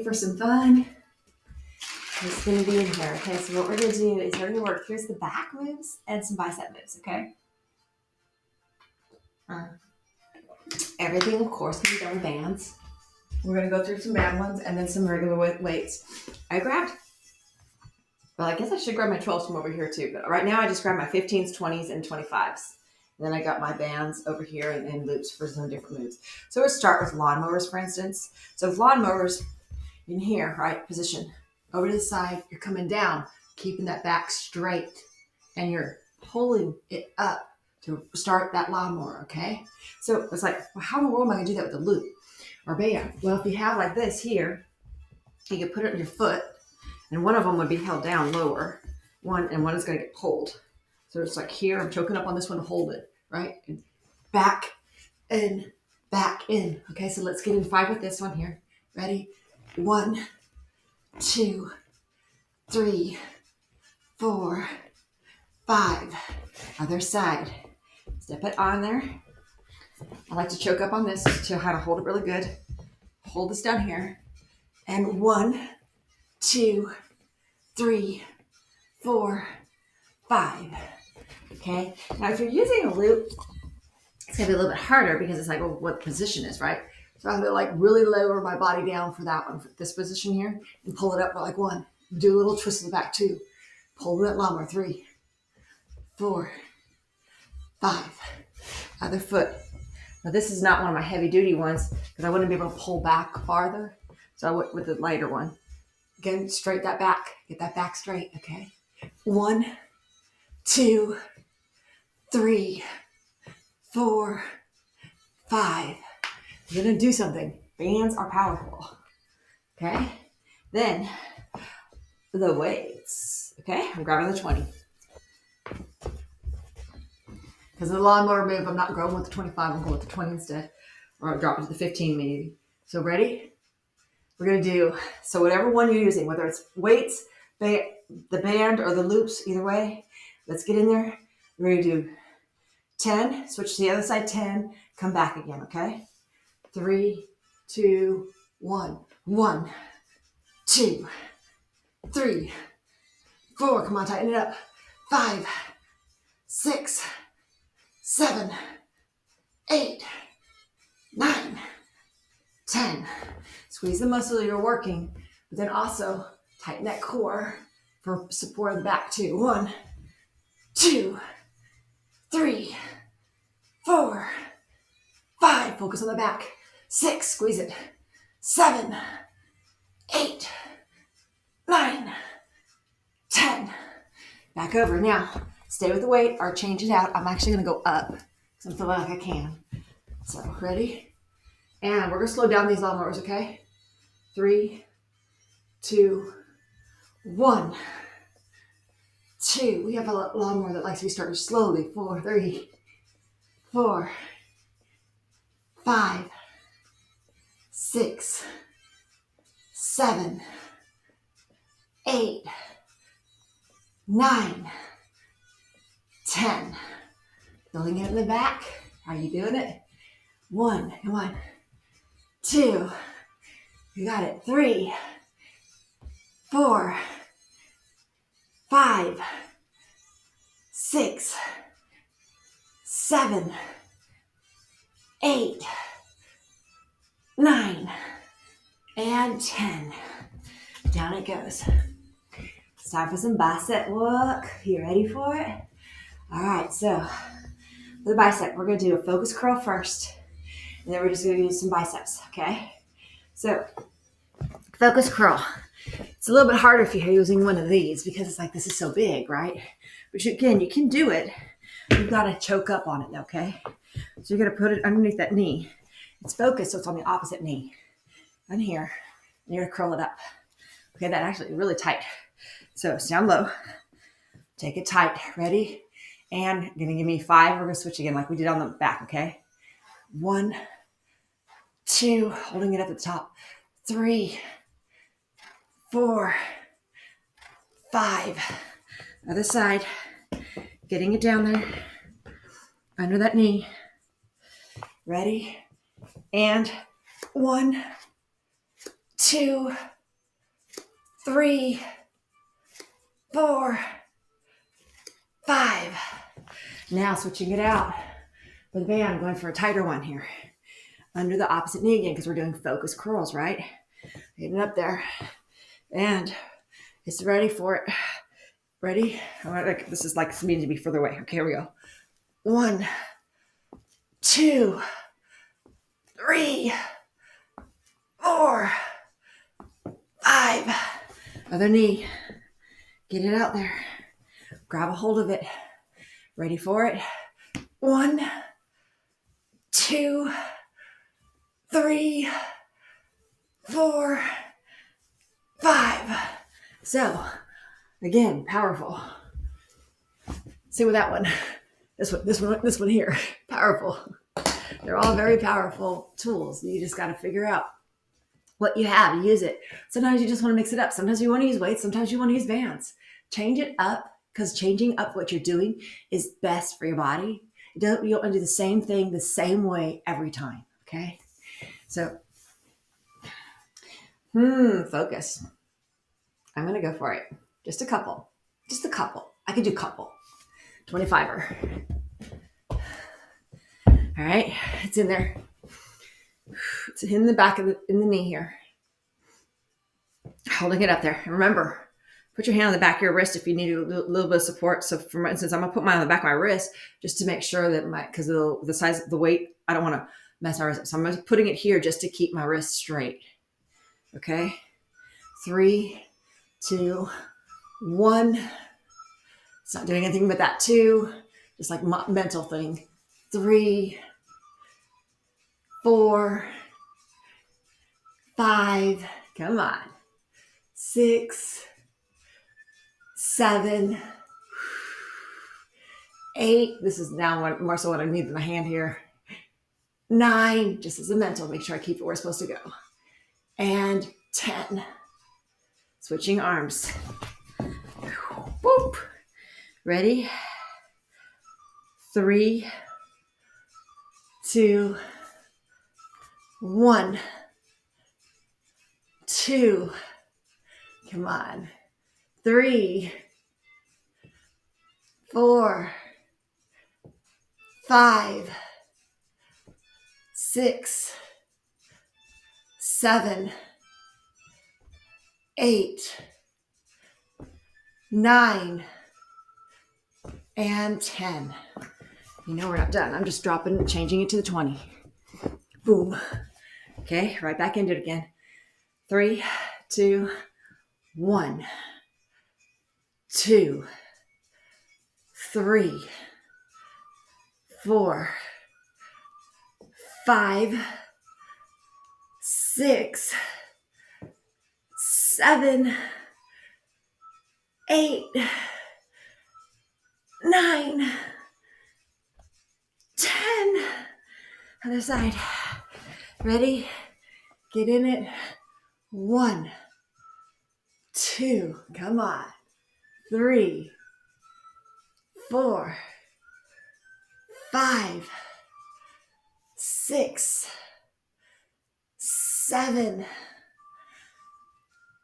for some fun? It's going to be in here. Okay, so what we're going to do is we're going to work. Here's the back moves and some bicep moves, okay? Everything, of course, can be done with bands. We're going to go through some band ones and then some regular weights. Well, I guess I should grab my 12s from over here too, but right now I just grabbed my 15s, 20s, and 25s. And then I got my bands over here and loops for some different moves. So we'll start with lawnmowers, for instance. So with lawnmowers, in here, right, position, over to the side, you're coming down, keeping that back straight, and you're pulling it up to start that lawnmower, okay? So it's like, well, how in the world am I going to do that with a loop or band? Well, if you have like this here, you can put it on your foot, and one of them would be held down lower, and one is going to get pulled. So it's like here, I'm choking up on this one to hold it, right? And back in, back in. Okay, so let's get in 5 with this one here. Ready? 1, 2, 3, 4, 5. Other side. Step it on there. I like to choke up on this to how to hold it really good. Hold this down here. And 1, 2, 3, 4, 5. Okay. Now, if you're using a loop, it's gonna be a little bit harder because it's like, well, what the position is, right? So I'm gonna like really lower my body down for that one, for this position here, and pull it up for like 1. Do a little twist in the back 2. Pull that lawnmower 3, 4, 5. Other foot. Now this is not one of my heavy duty ones because I wouldn't be able to pull back farther. So I went with the lighter one. Again, straight that back. Get that back straight, okay? 1, 2, 3, 4, 5. You're gonna do something. Bands are powerful, okay? Then the weights, okay? I'm grabbing the 20. Because the lawnmower move, I'm not going with the 25, I'm going with the 20 instead. Or I'll drop it to the 15 maybe. So ready? We're gonna do, so whatever one you're using, whether it's weights, the band, or the loops, either way, let's get in there. We're gonna do 10, switch to the other side, 10, come back again, okay? 3, 2, 1. 1, 2, 3, 4. Come on, tighten it up. 5, 6, 7, 8, 9, 10. Squeeze the muscle you're working, but then also tighten that core for support of the back too. 1, 2, 3, 4, 5. Focus on the back. 6, squeeze it. 7, 8, 9, 10. Back over. Now, stay with the weight or change it out. I'm actually going to go up because I'm feeling like I can. So, ready? And we're going to slow down these lawnmowers, okay? 3, 2, 1, 2. We have a lawnmower that likes to be started slowly. 4, 3, 4, 5, 6, 7, 8, 9, 10. Filling it in the back. Are you doing it? 1, come on. 2, you got it. 3, 4, 5, 6, 7, 8, 9, and 10. Down it goes. It's time for some bicep work. You ready for it? All right, so for the bicep, we're going to do a focus curl first, and then we're just going to do some biceps, okay? So focus curl. It's a little bit harder if you're using one of these because it's like this is so big, right? But again, you can do it. You've got to choke up on it, okay? So you're going to put it underneath that knee. It's focused, so it's on the opposite knee. And here, and you're going to curl it up. Okay, that actually is really tight. So down low. Take it tight. Ready? And you're going to give me 5. We're going to switch again like we did on the back, okay? 1, 2, holding it up at the top. 3, 4, 5. Other side. Getting it down there. Under that knee. Ready? And 1, 2, 3, 4, 5. Now switching it out with the band, going for a tighter one here. Under the opposite knee again, because we're doing focus curls, right? Get it up there. And it's ready for it. Ready? This is like needing to be further away. Okay, here we go. 1, 2, 3, 4, 5. Other knee. Get it out there. Grab a hold of it. Ready for it. 1, 2, 3, 4, 5. So, again, powerful. Same with that one. This one here. Powerful. They're all very powerful tools. You just got to figure out what you have, use it. Sometimes you just want to mix it up. Sometimes you want to use weights. Sometimes you want to use bands. Change it up, because changing up what you're doing is best for your body. You don't want to do the same thing the same way every time. Okay. So, focus. I'm going to go for it. Just a couple. I could do couple. 25er. All right. It's in there. It's in the back in the knee here. Holding it up there. And remember, put your hand on the back of your wrist if you need a little bit of support. So for instance, I'm going to put mine on the back of my wrist just to make sure that because of the size of the weight, I don't want to mess my wrist up. So I'm putting it here just to keep my wrist straight. Okay. 3, 2, 1. It's not doing anything but that. 2, just like mental thing. 3, 4, 5. Come on. 6, 7, 8. This is now more so what I need than my hand here. 9, just as a mental. Make sure I keep it where it's supposed to go. And 10. Switching arms. Whoop. Ready? 3, 2, 1, 2. Come on. 3, 4, 5, 6, 7, 8, 9, and 10. You know we're not done. I'm just changing it to the 20. Boom. Okay, right back into it again. 3, 2, 1, 2, 3, 4, 5, 6, 7, 8, 9, 10. Other side. Ready? Get in it. 1, 2. Come on. 3, 4, 5, 6, 7,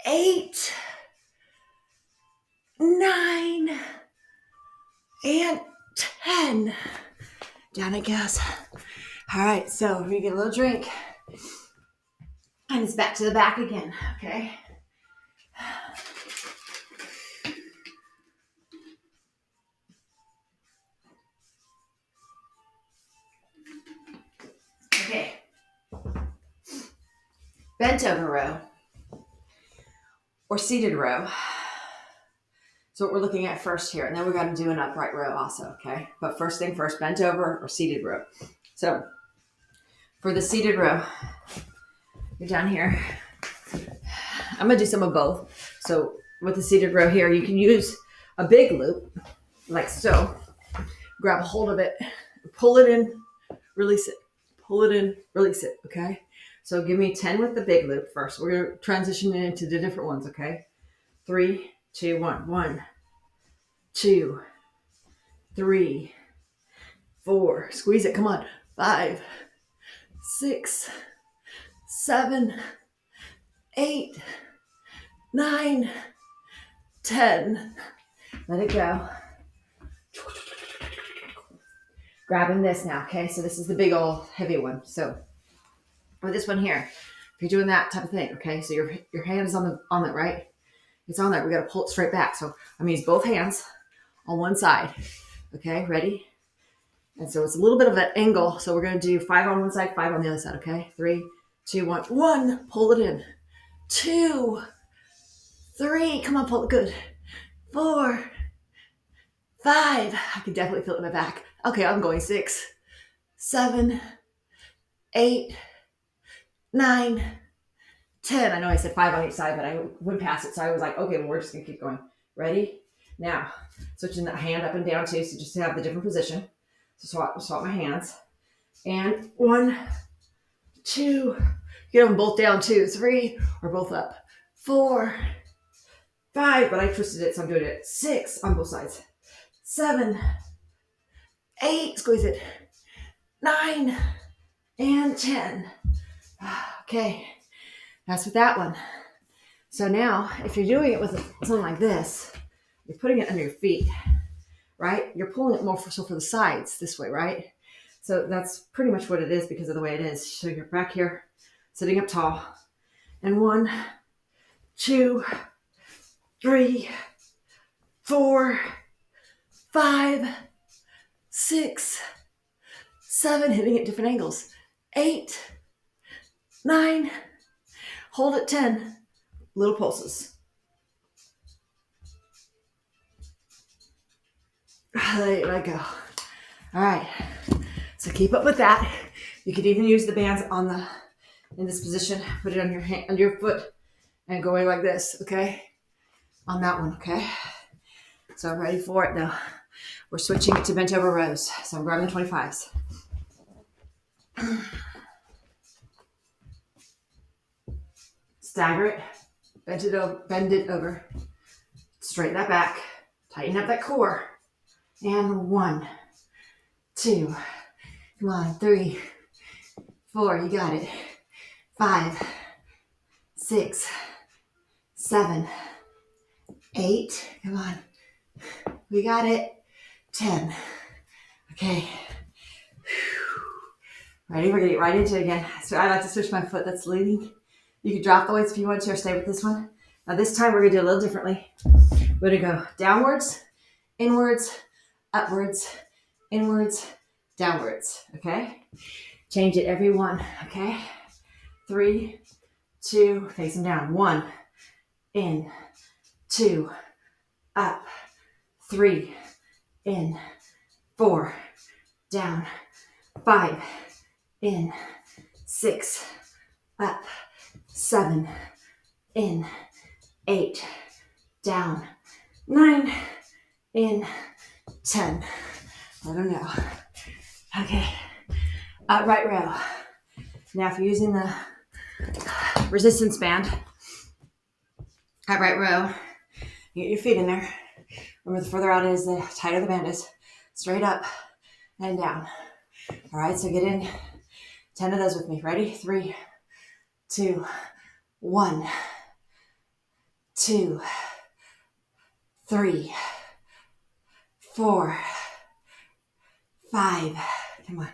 8, 9, and 10. Down it goes. All right, so we get a little drink. And it's back to the back again, okay? Okay. Bent over row or seated row. So what we're looking at first here, and then we're going to do an upright row also, okay? But first thing first, bent over or seated row. So for the seated row, you're down here. I'm going to do some of both. So with the seated row here, you can use a big loop, like so. Grab a hold of it, pull it in, release it. Pull it in, release it, okay? So give me 10 with the big loop first. We're going to transition into the different ones, okay? 3, 2, 1. 1, 2, 3, 4. Squeeze it, come on. 5, 6, 7, 8, 9, 10. Let it go. Grabbing this now, okay? So this is the big old heavy one. So with this one here, if you're doing that type of thing, okay? So your hand is on it, right? It's on there. We got to pull it straight back. So I'm gonna use both hands on one side. Okay, ready? And so it's a little bit of an angle. So we're gonna do 5 on one side, 5 on the other side. Okay, 3, 2, 1. 1, pull it in. 2, 3, come on, pull it good. 4, 5. I can definitely feel it in my back. Okay, I'm going 6, 7, 8, 9, 10. I know I said 5 on each side, but I went past it. So I was like, okay, well, we're just gonna keep going. Ready? Now, switching the hand up and down too, so just to have the different position. So swap my hands. And 1, 2, get them both down, 2, 3, or both up. 4, 5, but I twisted it, so I'm doing it. 6 on both sides. 7, 8, squeeze it. 9, and 10. Okay, that's with that one. So now, if you're doing it with something like this, you're putting it under your feet, right? You're pulling it more for the sides this way, right? So that's pretty much what it is because of the way it is. So you're back here, sitting up tall. And 1, 2, 3, 4, 5, 6, 7, hitting at different angles. 8, 9, hold at 10, little pulses. Let it go. All right. So keep up with that. You could even use the bands in this position. Put it on your hand, under your foot, and going like this. Okay, on that one. Okay. So I'm ready for it now. We're switching it to bent over rows. So I'm grabbing the 25s. Stagger it. Bend it over. Straighten that back. Tighten up that core. And 1, 2. Come on, 3, 4, you got it. 5, 6, 7, 8, come on. We got it. 10. Okay. Ready? We're gonna get right into it again. So I like to switch my foot that's leading. You can drop the weights if you want to or stay with this one. Now this time we're gonna do it a little differently. We're gonna go downwards, inwards, upwards, inwards, downwards, okay? Change it every one, okay? 3, 2, face them down. 1, in, 2, up, 3, in, 4, down, 5, in, 6, up, 7, in, 8, down, 9, in, 10. I don't know. Okay, upright row. Now if you're using the resistance band, upright row, you get your feet in there. Remember, the further out it is, the tighter the band is. Straight up and down. All right, so get in 10 of those with me. Ready? 3, 2, 1, 2, 3, 4, 5, come on,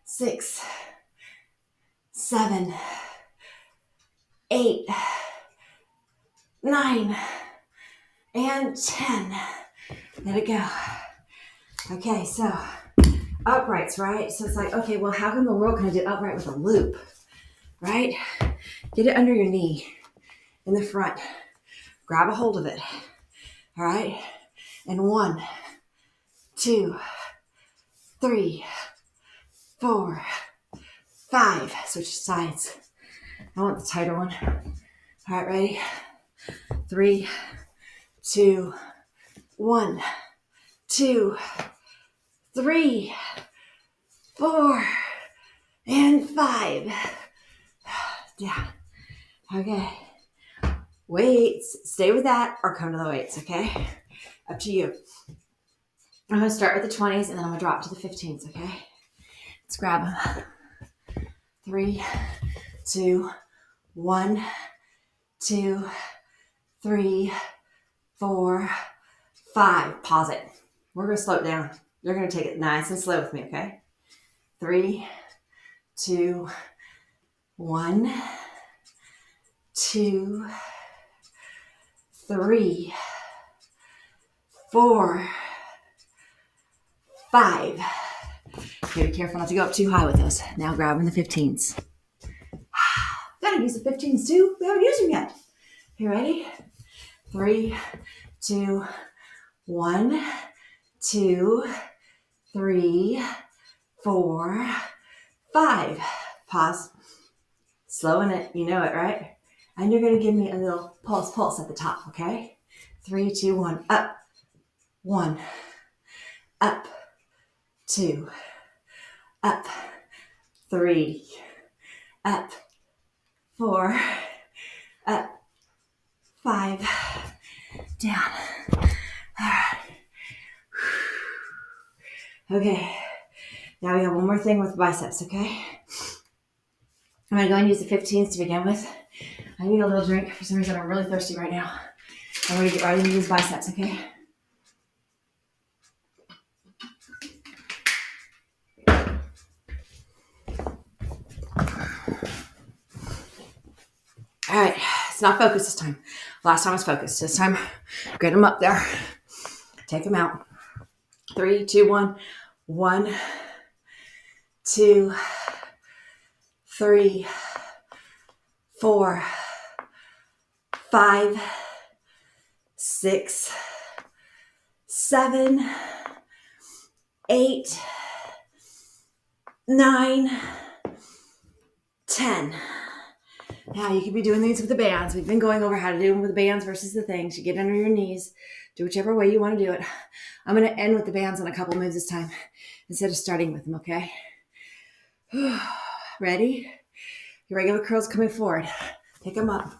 6, 7, 8, 9, and 10. Let it go. Okay, so uprights, right? So it's like, okay, well, how in the world can I do upright with a loop, right? Get it under your knee in the front. Grab a hold of it, all right? And 1, 2, 3, 4, 5. Switch sides. I want the tighter one. All right, ready? 3, 2, 1, 2, 3, 4, and 5. Down. Okay. Weights. Stay with that or come to the weights, okay? Up to you. I'm going to start with the 20s and then I'm going to drop to the 15s, okay? Let's grab them. 3, 2, 1, 2, 3, 4, 5. Pause it. We're going to slow it down. You're going to take it nice and slow with me, okay? 3, 2, 1, 2, 3, 4, 5. Okay, be careful not to go up too high with those. Now grabbing the 15s. Gotta use the 15s too. We haven't used them yet. You ready? 3, 2, 1, 2, 3, 4, 5. Pause. Slowing it. You know it, right? And you're going to give me a little pulse at the top, okay? 3, 2, 1. Up. 1. Up. 2. Up. 3. Up. 4. Up. 5. Down. All right. Okay. Now we have one more thing with biceps, okay? I'm going to go and use the 15s to begin with. I need a little drink. For some reason, I'm really thirsty right now. I'm going to get right into these biceps, okay? All right. It's not focused this time. Last time was focused. This time, get them up there. Take them out. 3, 2, 1. 1, 2, 3, 4, 5, 6, 7, 8, 9, 10. Now you could be doing these with the bands. We've been going over how to do them with the bands versus the things. You get under your knees. Do whichever way you want to do it. I'm going to end with the bands on a couple moves this time instead of starting with them, okay? Ready? Your regular curls coming forward. Pick them up.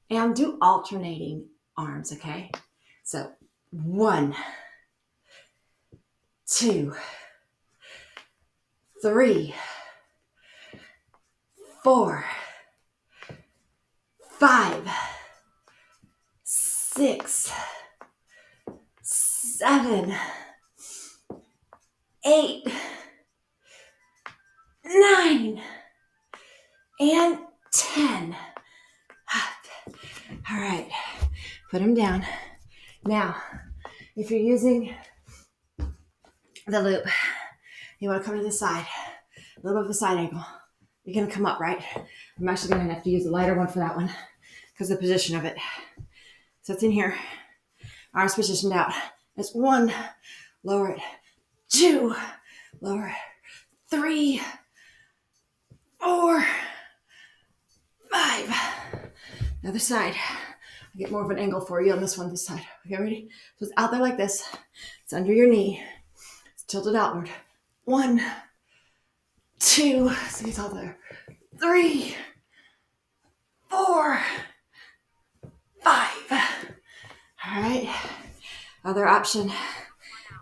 And do alternating arms, okay? So 1, 2, 3, 4, 5, 6, 7, 8, 9, and 10. All right, put them down. Now, if you're using the loop, you want to come to the side, a little bit of a side angle. You're going to come up, right? I'm actually going to have to use a lighter one for that one because of the position of it. So it's in here. Arms positioned out. It's 1, lower it. 2, lower it. 3, 4, 5. Other side. I'll get more of an angle for you on this one this side. Okay, ready? So it's out there like this. It's under your knee. It's tilted outward. 1, 2. See, it's out there. 3, 4, 5. All right. Other option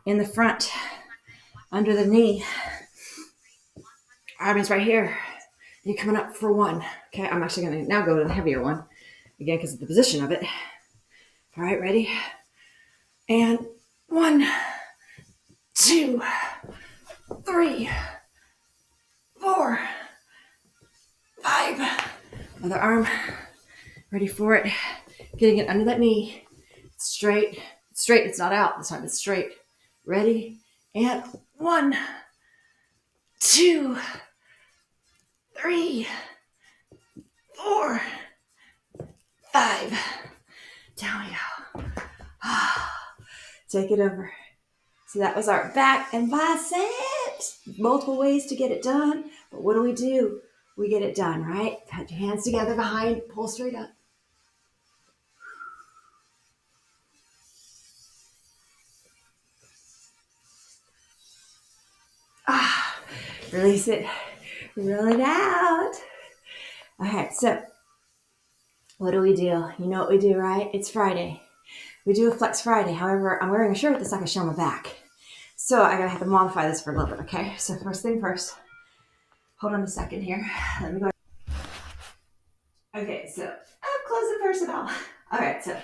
in the front, under the knee. Arm is right here. You're coming up for 1. Okay, I'm actually going to now go to the heavier one. Again, because of the position of it. All right, ready? And 1, 2, 3, 4, 5. Other arm. Ready for it. Getting it under that knee. Straight. Straight. It's not out this time. It's straight. Ready? And 1, 2, 3, 4, 5. Down we go. Take it over. So that was our back and biceps. Multiple ways to get it done. But what do? We get it done, right? Put your hands together behind. Pull straight up. Release it. Roll it out. All right, so what do? You know what we do, right? It's Friday. We do a Flex Friday. However, I'm wearing a shirt that's not going to show my back. So I gotta have to modify this for a little bit, okay? So first thing first, hold on a second here. Let me go. Okay, so up close and personal. All right, so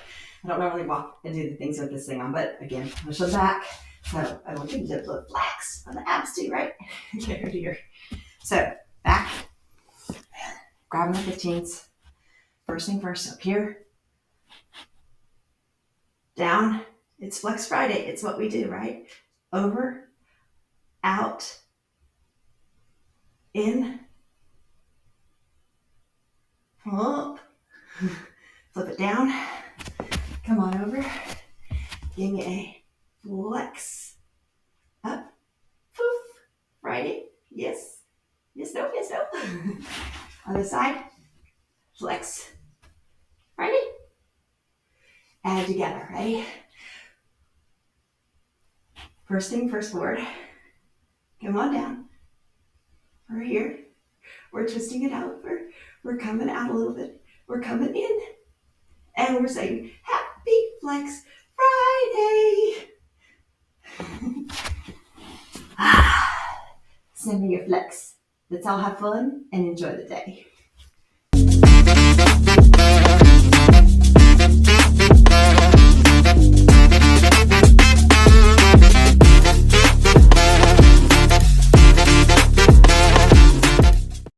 I don't normally walk and do the things with this thing on, but again, push them back. So I want you to look flex on the abs too, right? Okay, right here. So back, grabbing the 15s. First thing first, up here, down. It's Flex Friday. It's what we do, right? Over, out, in, up, flip it down, come on over, give me a flex, up, poof, Friday, yes, yes, no, yes, no. Other side, flex, Friday, add together, ready? First thing first, forward, come on down, we're here, we're twisting it out, we're coming out a little bit, we're coming in, and we're saying, happy Flex Friday. Send me your flex. Let's all have fun and enjoy the day.